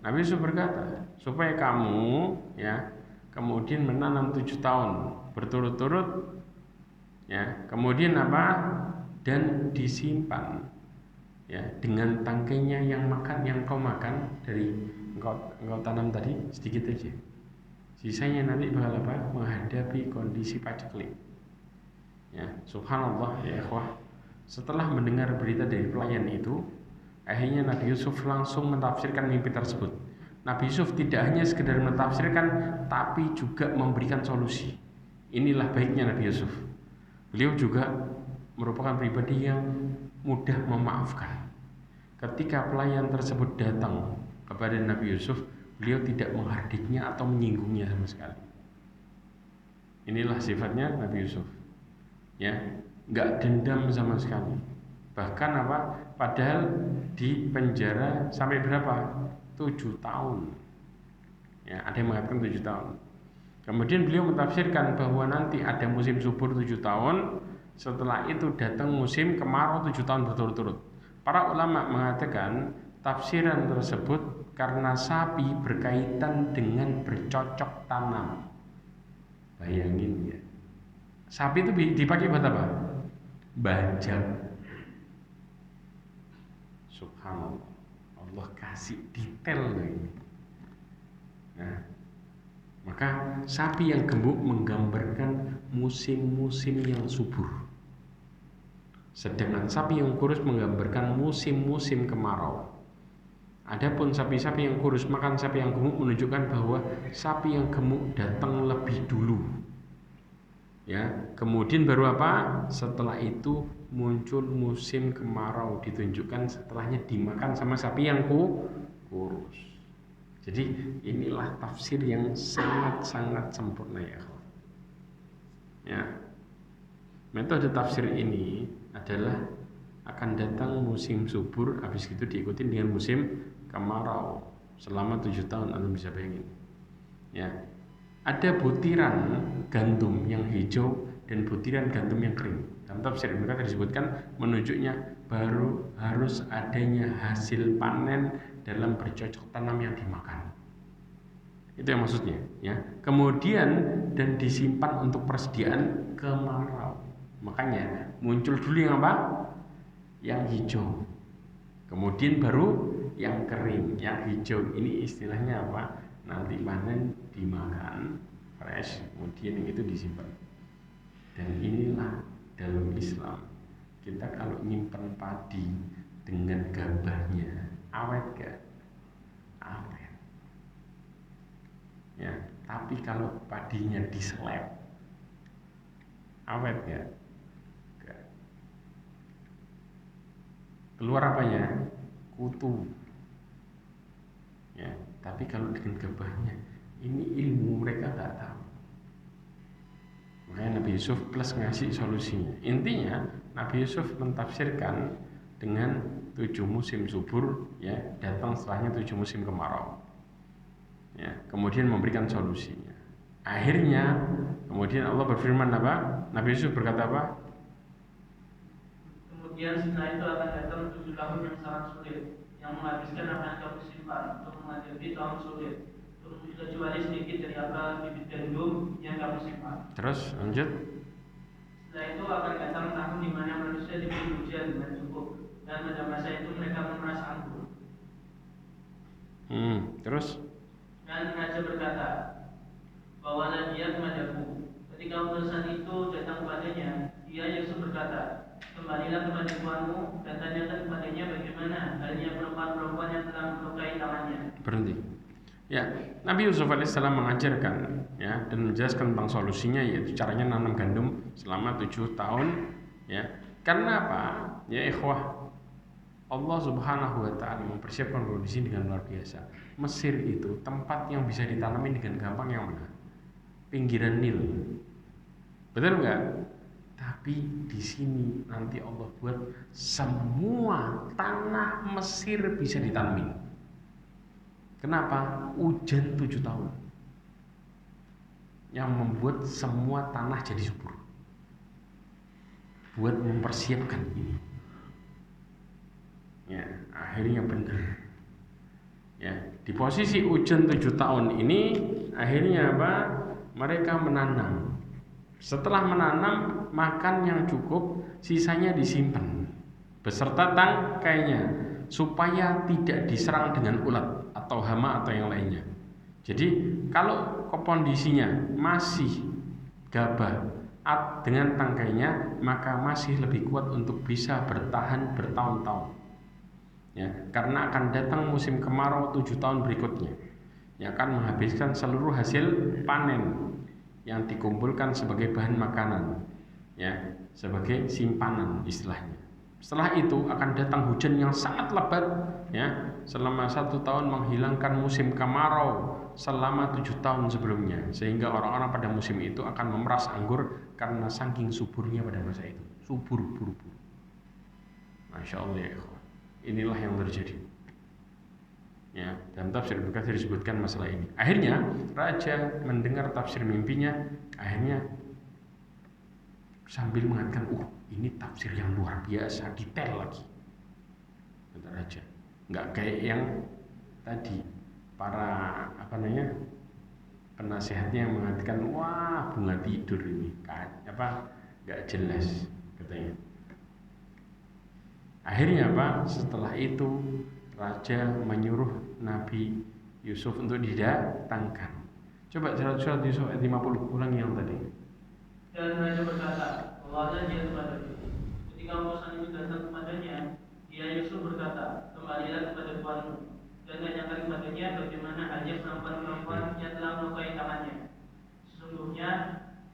Nabi Yusuf berkata, supaya kamu kemudian menanam 7 tahun berturut-turut, kemudian apa? Dan disimpan dengan tangkainya yang kau makan dari engkau tanam tadi sedikit aja. Sisanya nanti bakal apa? Menghadapi kondisi paceklik. Subhanallah ya ikhwah. Setelah mendengar berita dari pelayan itu, akhirnya Nabi Yusuf langsung mentafsirkan mimpi tersebut. Nabi Yusuf tidak hanya sekedar mentafsirkan, tapi juga memberikan solusi. Inilah baiknya Nabi Yusuf. Beliau juga merupakan pribadi yang mudah memaafkan. Ketika pelayan tersebut datang kepada Nabi Yusuf, beliau tidak menghardiknya atau menyinggungnya sama sekali. Inilah sifatnya Nabi Yusuf. Nggak dendam sama sekali. Bahkan apa? Padahal di penjara sampai berapa? 7 tahun. Ada yang mengatakan 7 tahun. Kemudian beliau mentafsirkan bahwa nanti ada musim subur 7 tahun, setelah itu datang musim kemarau 7 tahun berturut-turut. Para ulama mengatakan tafsiran tersebut karena sapi berkaitan dengan bercocok tanam. Bayangin ya, sapi itu dipakai buat apa? Bajak. Subhanallah, Allah kasih detail ini. Nah, maka sapi yang gemuk menggambarkan musim-musim yang subur, sedangkan sapi yang kurus menggambarkan musim-musim kemarau. Adapun sapi-sapi yang kurus makan sapi yang gemuk menunjukkan bahwa sapi yang gemuk datang lebih dulu. Ya, kemudian baru apa? Setelah itu muncul musim kemarau, ditunjukkan setelahnya dimakan sama sapi yang kurus. Jadi inilah tafsir yang sangat-sangat sempurna ya. Ya. Metode tafsir ini adalah akan datang musim subur, habis itu diikuti dengan musim kemarau selama 7 tahun. Anda bisa bayangin. Ya. Ada butiran gandum yang hijau dan butiran gandum yang kering. Dalam tafsir mereka disebutkan menunjuknya baru harus adanya hasil panen dalam bercocok tanam yang dimakan. Itu yang maksudnya, ya. Kemudian dan disimpan untuk persediaan kemarau. Makanya muncul dulu yang apa? Yang hijau. Kemudian baru yang kering. Yang hijau ini istilahnya apa? Nanti panen dimakan fresh, kemudian yang itu disimpan. Dan inilah dalam Islam, kita kalau nyimpan padi dengan gabahnya awet gak? Awet. Ya, tapi kalau padinya diseleb awet gak? Gak. Keluar apanya? Kutu. Ya, tapi kalau dengan gabahnya, ini ilmu mereka nggak tahu. Makanya Nabi Yusuf plus ngasih solusinya. Intinya Nabi Yusuf mentafsirkan dengan 7 musim subur, ya, datang setelahnya 7 musim kemarau. Ya, kemudian memberikan solusinya. Akhirnya kemudian Allah berfirman apa? Nabi Yusuf berkata apa? Kemudian setelah itu akan datang 7 tahun yang sangat sulit, yang menghabiskan apa yang kamu simpan untuk menghadapi tahun sulit, kecuali sedikit dari apa bibit gandum yang kamu simpan. Terus lanjut. Setelah itu akan datang tahun di mana manusia diberi ujian dengan cukup, dan pada masa itu mereka memeras anggur. Terus. Dan raja berkata, bawalah dia kepadaku. Ketika utusan itu datang kepadanya, dia Yusuf berkata, kembalilah kepada tuanmu dan tanyakan kepadanya bagaimana halnya perempuan-perempuan yang telah melukai tangannya. Berhenti. Ya, Nabi Yusuf alaihissalam mengajarkan, ya, dan menjelaskan tentang solusinya, yaitu caranya nanam gandum selama 7 tahun, ya. Karena apa? Ya ikhwah, Allah Subhanahu wa taala mempersiapkan kondisi dengan luar biasa. Mesir itu tempat yang bisa ditanami dengan gampang yang mana? Pinggiran Nil. Betul enggak? Tapi di sini nanti Allah buat semua tanah Mesir bisa ditanami. Kenapa? Hujan 7 tahun yang membuat semua tanah jadi subur. Buat mempersiapkan ini. Ya, akhirnya benar. Ya, di posisi hujan 7 tahun ini akhirnya apa? Mereka menanam. Setelah menanam, makan yang cukup, sisanya disimpan beserta tangkainya supaya tidak diserang dengan ulat atau hama atau yang lainnya. Jadi kalau kondisinya masih gabah dengan tangkainya, maka masih lebih kuat untuk bisa bertahan bertahun-tahun. Ya, karena akan datang musim kemarau 7 tahun berikutnya yang akan menghabiskan seluruh hasil panen yang dikumpulkan sebagai bahan makanan, ya, sebagai simpanan istilahnya. Setelah itu akan datang hujan yang sangat lebat, ya, selama 1 tahun menghilangkan musim kemarau selama 7 tahun sebelumnya, sehingga orang-orang pada musim itu akan memeras anggur karena saking suburnya pada masa itu, subur buru-buru. Masya Allah ya ikhwan. Inilah yang terjadi. Ya, dalam tafsir Ibnu Katsir disebutkan masalah ini. Akhirnya raja mendengar tafsir mimpinya, akhirnya sambil mengatakan, ini tafsir yang luar biasa, detail lagi. Kata raja, nggak kayak yang tadi para penasehatnya yang mengatakan, wah bunga tidur ini, nggak jelas katanya. Akhirnya setelah itu raja menyuruh Nabi Yusuf untuk didatangkan. Coba surat Yusuf ayat 50, ulang yang tadi. Dan raja berkata, bawalah dia kepadaku. Ketika utusan itu datang kepadanya, dia Yusuf berkata, kembalilah kepada tuanmu, dan tanyakan kepadanya bagaimana halnya perempuan-perempuan yang telah melukai tangannya.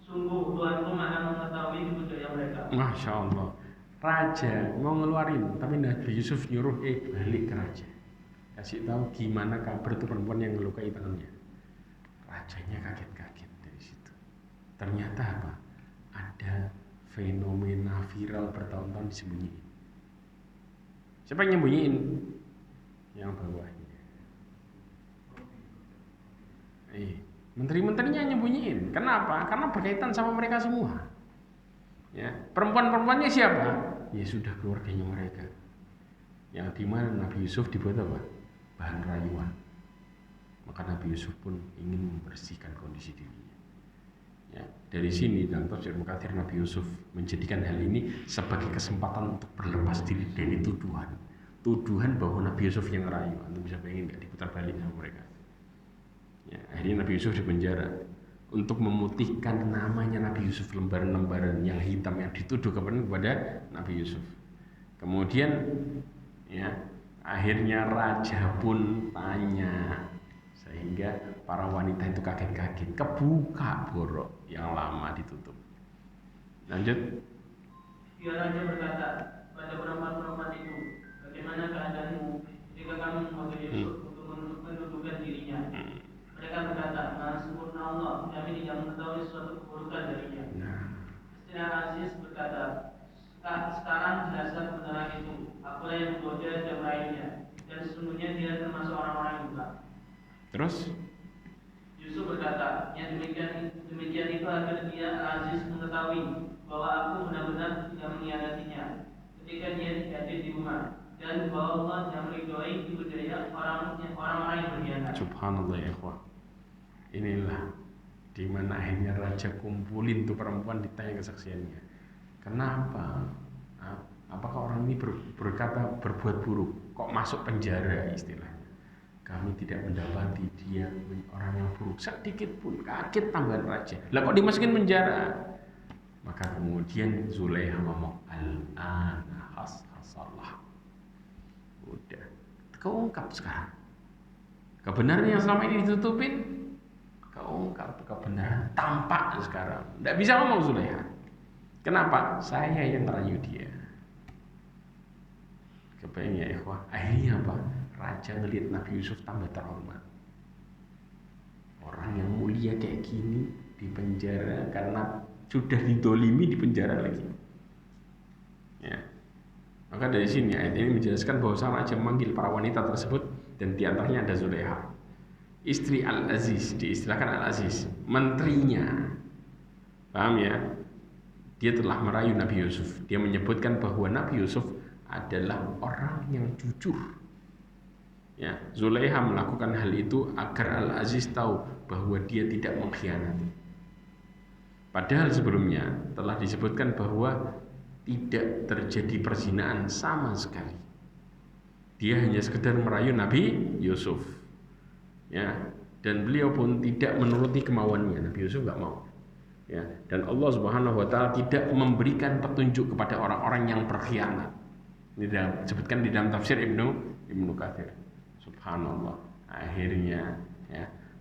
Sungguh tuanku maha mengetahui budaya mereka. Masya Allah. Raja mau ngeluarin, tapi Nabi Yusuf nyuruh balik ke raja, kasih tahu gimana kabar itu perempuan yang melukai tangannya. Rajanya kaget-kaget dari situ. Ternyata ada fenomena viral bertahun-tahun disembunyiin. Siapa yang nyembunyiin? Yang bawahnya. Menteri-menterinya nyembunyiin. Kenapa? Karena berkaitan sama mereka semua. Ya, perempuan-perempuannya siapa? Ya sudah, keluarganya mereka. Yang dimana Nabi Yusuf dibuat bahan rayuan. Maka Nabi Yusuf pun ingin membersihkan kondisi dirinya. Ya, dari sini dalam tafsir Ibnu Katsir, Nabi Yusuf menjadikan hal ini sebagai kesempatan untuk berlepas diri dari tuduhan bahwa Nabi Yusuf yang rayu. Anda bisa bayangin nggak diputar balik sama mereka. Ya, akhirnya Nabi Yusuf dipenjara untuk memutihkan namanya Nabi Yusuf, lembaran-lembaran yang hitam yang dituduh kepada Nabi Yusuf. Kemudian akhirnya raja pun tanya, sehingga para wanita itu kaget-kaget, kebuka borok yang lama ditutup. Lanjut. Ya, raja berkata pada perempuan-perempuan itu, bagaimana keadaanmu jika kamu memakai Yusuf untuk mendudukan dirinya? Mereka berkata, maha sempurna Allah, kami tidak mengetahui suatu keburukan darinya. Istrinya Aziz berkata, sekarang jelaskan kebenaran itu, akulah yang menggoda dan meraihnya, dan sesungguhnya dia termasuk orang-orang yang buta. Terus Yusuf berkata, yang demikian itu agar dia Aziz mengetahui bahwa aku benar-benar tidak mengkhianatinya ketika dia hadir di rumah, dan bahwa Allah tidak meridhoi budaya orang-orang yang berkhianat. Subhanallah ya ikhwah. Inilah di mana akhirnya raja kumpulin tuh perempuan, ditanya kesaksiannya. Kenapa? Apakah orang ini berkata berbuat buruk? Kok masuk penjara istilahnya? Kami tidak mendapati dia orang yang buruk sedikit pun. Kaget tambahan raja. Lah kok dimasukin penjara? Maka kemudian Zulaiha ngomong, al-ana hasalah. Udah, keungkap sekarang. Kebenaran yang selama ini ditutupin, keungkap kebenaran, tampak sekarang. Tidak bisa ngomong Zulaiha. Kenapa? Saya yang merayu dia. Kebayang ya ikhwah. Akhirnya raja ngelihat Nabi Yusuf tambah terhormat. Orang yang mulia kayak gini di penjara karena sudah didolimi, di penjara lagi. Ya. Maka dari sini ayat ini menjelaskan bahwa sang raja memanggil para wanita tersebut, dan di antaranya ada Zulaiha, istri Al-Aziz, diistilahkan Al-Aziz, menterinya. Paham ya? Dia telah merayu Nabi Yusuf. Dia menyebutkan bahwa Nabi Yusuf adalah orang yang jujur. Ya, Zulaiha melakukan hal itu agar Al-Aziz tahu bahwa dia tidak mengkhianati. Padahal sebelumnya telah disebutkan bahwa tidak terjadi perzinaan sama sekali. Dia hanya sekedar merayu Nabi Yusuf. Ya, dan beliau pun tidak menuruti kemauannya. Nabi Yusuf enggak mau. Ya, dan Allah Subhanahu wa taala tidak memberikan petunjuk kepada orang-orang yang berkhianat. Ini disebutkan di dalam tafsir Ibnu Katsir. Subhanallah. Akhirnya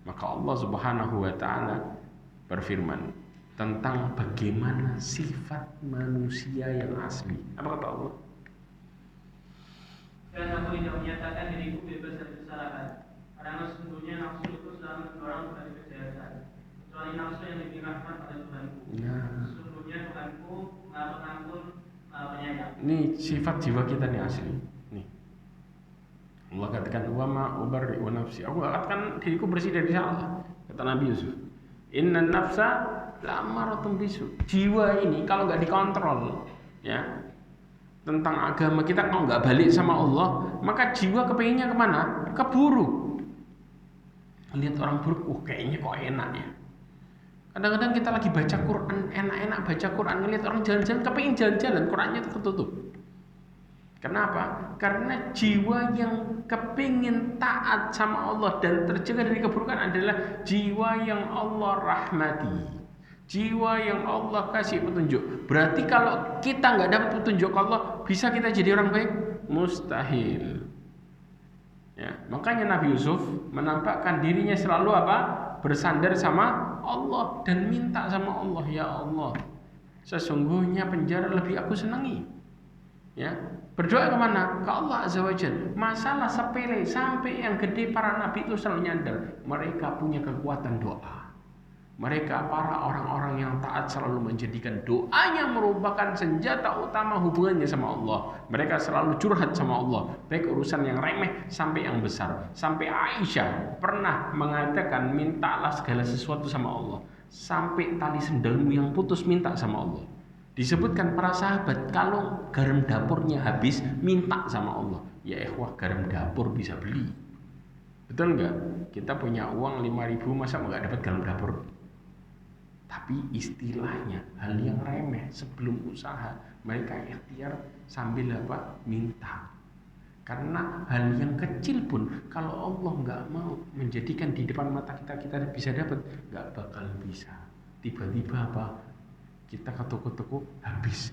maka Allah Subhanahu wa taala berfirman tentang bagaimana sifat manusia yang asli. Apa kata Allah? Dan aku tidak menyatakan diriku bebas dari kesalahan, karena sesungguhnya nafsu itu selalu mendorong kepada kejahatan, kecuali nafsu yang lebih rahmat pada Tuhanku. Sesungguhnya Tuhanku Maha Pengampun, Maha Penyayang. Ini sifat jiwa kita nih asli. Nih. Allah katakan wa ma ubarri'u nafsi. Aku katakan diriku bersih dari salah. Kata Nabi Yusuf. Inna nafsa la'ammaratun bisu. Jiwa ini kalau nggak dikontrol, ya, tentang agama kita kalau nggak balik sama Allah, maka jiwa kepengennya kemana? Ke buruk. Lihat orang buruk, kayaknya kok enak ya. Kadang-kadang kita lagi baca Quran, enak-enak baca Quran, ngelihat orang jalan-jalan, kepengen jalan-jalan, Qurannya tertutup. Kenapa? Karena jiwa yang kepingin taat sama Allah dan terjaga dari keburukan adalah jiwa yang Allah rahmati, jiwa yang Allah kasih petunjuk. Berarti kalau kita nggak dapat petunjuk Allah, bisa kita jadi orang baik? Mustahil. Ya, makanya Nabi Yusuf menampakkan dirinya selalu apa? Bersandar sama Allah dan minta sama Allah, ya Allah, sesungguhnya penjara lebih aku senangi. Ya, berdoa kemana? Ke Allah Azza wa Jalla. Masalah sepele sampai yang gede para nabi itu selalu nyandar. Mereka punya kekuatan doa. Mereka para orang-orang yang taat selalu menjadikan doanya merupakan senjata utama hubungannya sama Allah. Mereka selalu curhat sama Allah, baik urusan yang remeh sampai yang besar. Sampai Aisyah pernah mengatakan, mintalah segala sesuatu sama Allah. Sampai tali sendalmu yang putus minta sama Allah. Disebutkan para sahabat kalau garam dapurnya habis minta sama Allah. Ya ikhwah, garam dapur bisa beli. Betul nggak? Kita punya uang 5.000 masa nggak dapat garam dapur? Tapi istilahnya hal yang remeh sebelum usaha mereka ikhtiar sambil apa? Minta. Karena hal yang kecil pun kalau Allah nggak mau menjadikan di depan mata kita bisa dapat, nggak bakal bisa. Tiba-tiba apa? Kita ke toko-toko habis.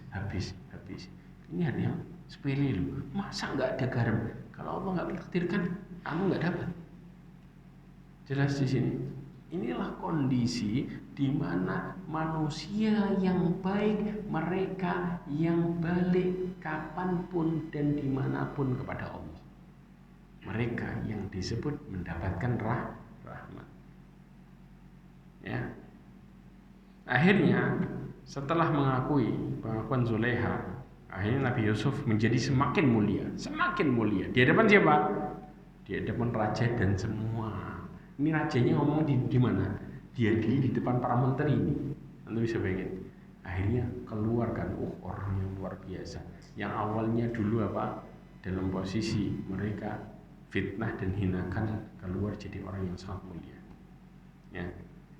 Ini ada yang sepele loh. Masa nggak ada garam? Kalau Allah nggak mentakdirkan, kamu nggak dapat. Jelas di sini. Inilah kondisi di mana manusia yang baik, mereka yang balik kapanpun dan dimanapun kepada Allah. Mereka yang disebut mendapatkan rahmat. Ya. Akhirnya setelah mengakui pengakuan Zulaiha, akhirnya Nabi Yusuf menjadi semakin mulia. Di hadapan siapa? Di hadapan raja dan semua. Ini rajanya ngomong di mana? Dia di depan para menteri ini. Anda bisa bayangin. Akhirnya keluar kan, orang yang luar biasa. Yang awalnya dulu apa? Dalam posisi mereka fitnah dan hinakan, keluar jadi orang yang sangat mulia. Ya.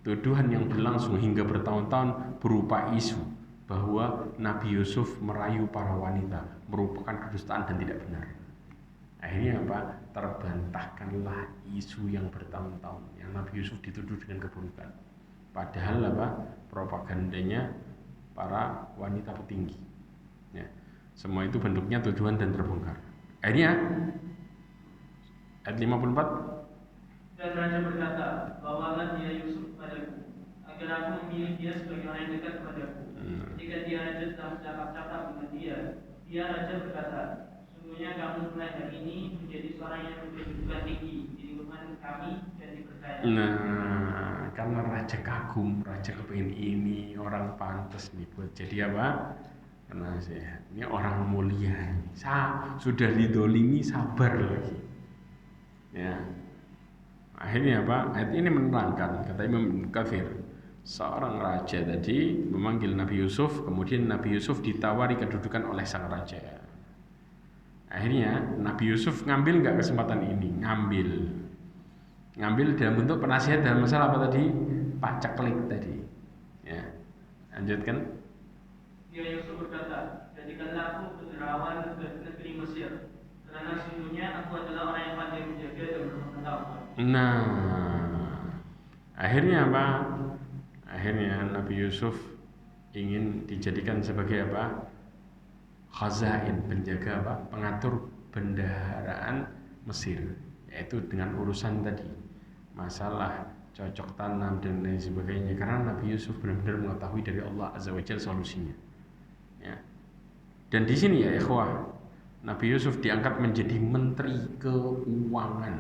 Tuduhan yang berlangsung hingga bertahun-tahun berupa isu bahwa Nabi Yusuf merayu para wanita merupakan kedustaan dan tidak benar. Akhirnya apa? Terbantahkanlah isu yang bertahun-tahun yang Nabi Yusuf dituduh dengan keburukan. Padahal apa? Propagandanya para wanita petinggi. Ya. Semua itu bentuknya tuduhan dan terbongkar. Akhirnya ayat 54. Dan raja berkata, bawalah dia Yusuf padaku, agar aku memilih dia sebagai orang yang dekat kepadaku. Jika dia raja sedang bercakap-cakap dengan dia raja berkata, sungguhnya kamu mulai hari ini menjadi seorang yang berkedudukan tinggi di lingkungan kami dan dipercaya. Nah, karena raja kagum, raja kepingin ini orang pantas nih buat jadi apa? Penasehat. Ini orang mulia, sudah didolimi sabar lagi. Ya. Akhirnya apa? Ayat ini menerangkan, kata Imam Katsir, seorang raja tadi memanggil Nabi Yusuf, kemudian Nabi Yusuf ditawari kedudukan oleh sang raja. Akhirnya Nabi Yusuf ngambil nggak kesempatan ini? Ngambil dalam bentuk penasihat dalam masalah apa tadi? Paceklik tadi. Ya, lanjutkan. Dia Yusuf berkata, jadikanlah aku penerawan ke negeri Mesir, karena sesungguhnya aku adalah orang yang pandai menjaga dan berpengetahuan. Nah, akhirnya apa? Akhirnya Nabi Yusuf ingin dijadikan sebagai apa? Khazain, penjaga apa? Pengatur bendaharaan Mesir, yaitu dengan urusan tadi masalah cocok tanam dan lain sebagainya. Karena Nabi Yusuf benar-benar mengetahui dari Allah Azza wa Jalla solusinya. Ya. Dan di sini ya ikhwah, Nabi Yusuf diangkat menjadi menteri keuangan.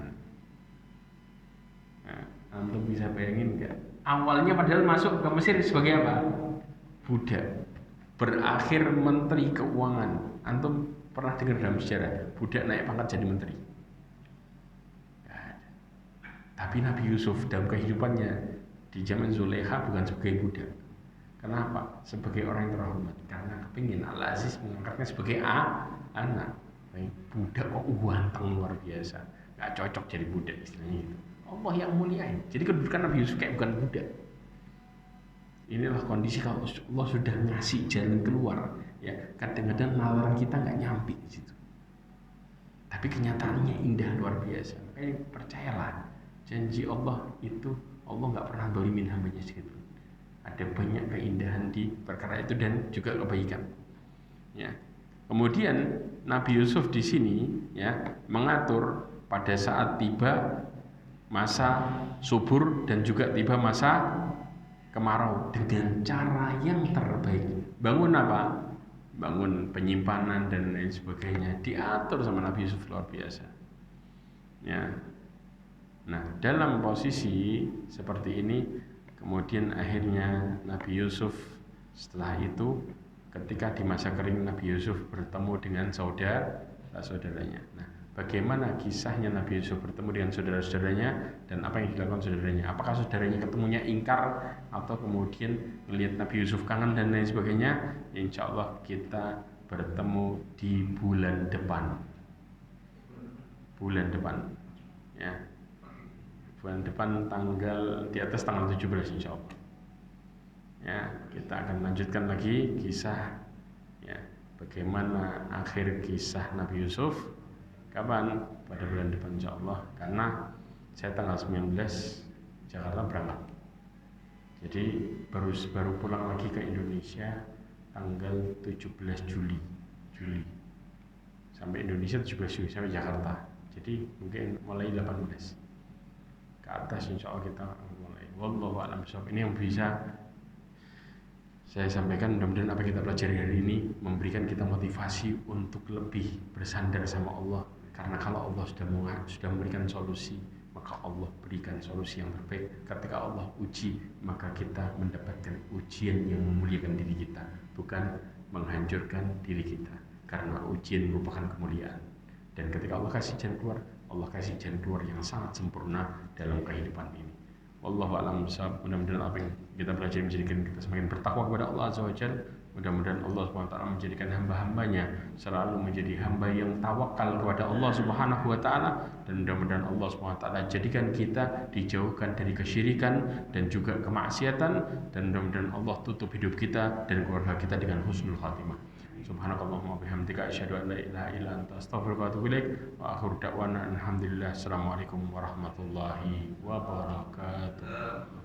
Nah, antum bisa bayangin nggak? Awalnya padahal masuk ke Mesir sebagai apa? Budak. Berakhir menteri keuangan. Antum pernah dengar dalam sejarah budak naik pangkat jadi menteri? Tapi Nabi Yusuf dalam kehidupannya di zaman Zulaikha bukan sebagai budak. Kenapa? Sebagai orang yang terhormat. Karena kepingin Al-Aziz mengangkatnya sebagai anak. Budak kok ganteng luar biasa. Gak cocok jadi budak istilahnya itu. Allah yang muliain. Jadi kedudukan Nabi Yusuf kayak bukan budak. Inilah kondisi kalau Allah sudah ngasih jalan keluar. Ya, kadang-kadang nalar kita nggak nyampe di situ. Tapi kenyataannya indah luar biasa. Makanya percayalah, janji Allah itu Allah nggak pernah dolimin hambanya sedikit. Ada banyak keindahan di perkara itu dan juga kebaikan. Ya. Kemudian Nabi Yusuf di sini ya mengatur pada saat tiba masa subur dan juga tiba masa kemarau dengan cara yang terbaik. Bangun apa? Bangun penyimpanan dan lain sebagainya diatur sama Nabi Yusuf luar biasa. Ya. Nah, dalam posisi seperti ini kemudian akhirnya Nabi Yusuf setelah itu ketika di masa kering Nabi Yusuf bertemu dengan saudaranya. Nah, bagaimana kisahnya Nabi Yusuf bertemu dengan saudara-saudaranya dan apa yang dilakukan saudaranya? Apakah saudaranya ketemunya ingkar atau kemudian melihat Nabi Yusuf kangen dan lain sebagainya? Insya Allah kita bertemu di bulan depan. Bulan depan, ya. Bulan depan di atas tanggal 17 insya Allah. Ya, kita akan lanjutkan lagi kisah ya, bagaimana akhir kisah Nabi Yusuf. Kapan? Pada bulan depan insya Allah. Karena saya tanggal 19 Jakarta berangkat. Jadi baru pulang lagi ke Indonesia tanggal 17 Juli sampai Indonesia 17 Juli sampai Jakarta. Jadi mungkin mulai 18 ke atas insya Allah kita mulai. Wallahu a'lam bishawab. Ini yang bisa saya sampaikan. Mudah-mudahan apa yang kita pelajari hari ini memberikan kita motivasi untuk lebih bersandar sama Allah. Karena kalau Allah sudah memberikan solusi, maka Allah berikan solusi yang terbaik. Ketika Allah uji, maka kita mendapatkan ujian yang memuliakan diri kita, bukan menghancurkan diri kita. Karena ujian merupakan kemuliaan. Dan ketika Allah kasih jalan keluar, Allah kasih jalan keluar yang sangat sempurna dalam kehidupan ini. Wallahu a'lam bishawab. Mudah-mudahan apa yang kita pelajari menjadikan kita semakin bertakwa kepada Allah Azza wa Jalla. Mudah-mudahan Allah SWT menjadikan hamba-hambanya selalu menjadi hamba yang tawakal kepada Allah Subhanahu wa Ta'ala, dan mudah-mudahan Allah SWT jadikan kita dijauhkan dari kesyirikan dan juga kemaksiatan, dan mudah-mudahan Allah tutup hidup kita dan keluarga kita dengan husnul khatimah. Subhanakallahumma bihamdika asyhadu an la ilaha illa anta astaghfiruka wa atubu ilaik wa akhiru da'wana alhamdulillah. Assalamualaikum warahmatullahi wabarakatuh.